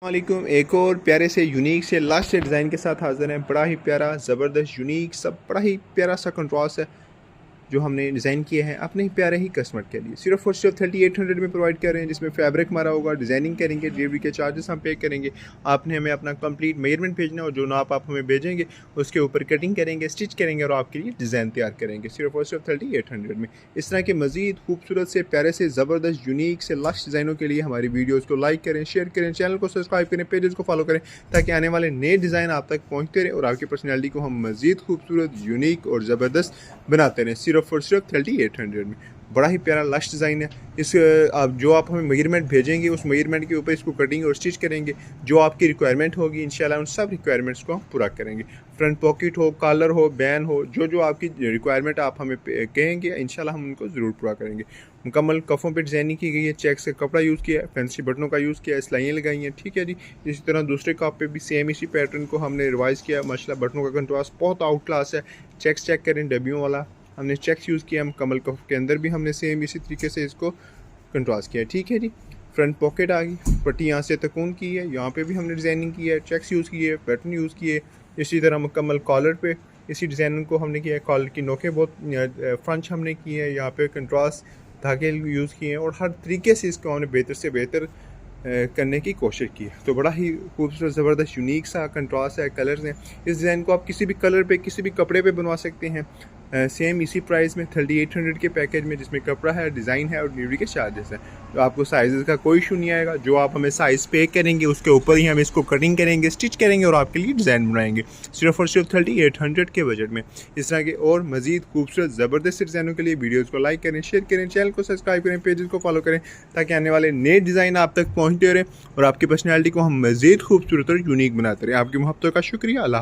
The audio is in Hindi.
वालेकुम। एक और प्यारे से यूनिक से लास्ट से डिज़ाइन के साथ हाज़िर हैं। बड़ा ही प्यारा ज़बरदस्त यूनिक सब बड़ा ही प्यारा सा कंट्रास्ट है जो हमने डिज़ाइन किया है अपने ही प्यारे ही कस्टमर के लिए। सिर्फ और सिर्फ 3800 में प्रोवाइड कर रहे हैं, जिसमें फैब्रिक हमारा होगा, डिज़ाइनिंग करेंगे, डिलीवरी के चार्जेस हम पे करेंगे। आपने हमें अपना कंप्लीट मेजरमेंट भेजना और जो नाप आप हमें भेजेंगे उसके ऊपर कटिंग करेंगे, स्टिच करेंगे और आपके लिए डिज़ाइन तैयार करेंगे सिर्फ और सिर्फ 3800 में। इस तरह के मज़ीद खूबसूरत से प्यारे से ज़बरदस्त यूनिक से लश डिज़ाइनों के लिए हमारी वीडियोज़ को लाइक करें, शेयर करें, चैनल को सब्सक्राइब करें, पेजेस को फॉलो करें, ताकि आने वाले नए डिज़ाइन आप तक पहुँचते रहें और आपकी पर्सनैलिटी को हम मज़ीद खूबसूरत, यूनिक और ज़बरदस्त बनाते रहें सिर्फ और सिर्फ 3800 में। बड़ा ही प्यारा लश डिज़ाइन है। इस आप हमें मेजरमेंट भेजेंगे उस मेजरमेंट के ऊपर इसको कटिंग और स्टिच करेंगे। जो आपकी रिक्वायरमेंट होगी इंशाल्लाह उन सब रिक्वायरमेंट्स को हम पूरा करेंगे। फ्रंट पॉकेट हो, कॉलर हो, बैन हो, जो आपकी रिक्वायरमेंट आप हमें कहेंगे इंशाल्लाह हम उनको ज़रूर पूरा करेंगे। मुकम्मल कफ़ों पे डिज़ाइनिंग की गई है, चेक्स का कपड़ा यूज़ किया है, फैंसी बटनों का यूज़ किया है, सिलाइयाँ लगाई हैं। ठीक है जी। इसी तरह दूसरे कप पे भी सेम इसी पैटर्न को हमने रिवाइज़ किया। माशाल्लाह बटनों का कंट्रास्ट बहुत आउट क्लास है। चेक्स चेक करें, डब्बियों वाला हमने चेक्स यूज़ किया। हम कमल कफ के अंदर भी हमने सेम इसी तरीके से इसको कंट्रास्ट किया है। ठीक है जी। फ्रंट पॉकेट आ गई, पट्टी यहाँ से तकून की है, यहाँ पे भी हमने डिज़ाइनिंग की है, चेक्स यूज़ किए, पैटर्न यूज़ किए। इसी तरह मुकम्मल कॉलर पे इसी डिज़ाइन को हमने किया है। कॉलर की नोकें बहुत फ्रंच हमने की है, यहाँ पे कंट्रास्ट धागे यूज़ किए हैं और हर तरीके से इसको हमने बेहतर से बेहतर करने की कोशिश की है। तो बड़ा ही खूबसूरत ज़बरदस्त यूनिक सा कंट्रास्ट है, कलर्स हैं। इस डिज़ाइन को आप किसी भी कलर पे किसी भी कपड़े पे बनवा सकते हैं। सेम इसी प्राइस में 3800 के पैकेज में, जिसमें कपड़ा है, डिज़ाइन है और डिलीवरी के चार्जेस हैं। तो आपको साइज़ का कोई इशू नहीं आएगा। जो आप हमें साइज़ पे करेंगे उसके ऊपर ही हम इसको कटिंग करेंगे, स्टिच करेंगे और आपके लिए डिज़ाइन बनाएंगे सिर्फ और सिर्फ 3800 के बजट में। इस तरह के और मज़ीद खूबसूरत ज़बरदस्त डिज़ाइनों के लिए वीडियोज़ को लाइक करें, शेयर करें, चैनल को सब्सक्राइब करें, पेजेस को फॉलो करें, ताकि आने वाले नए डिज़ाइन आप तक पहुँचते रहें और आपकी पर्सनैलिटी को हम मज़ीद खूबसूरत और यूनिक बनाते रहें। आपकी मोहब्बतों का शुक्रिया। अल्लाह।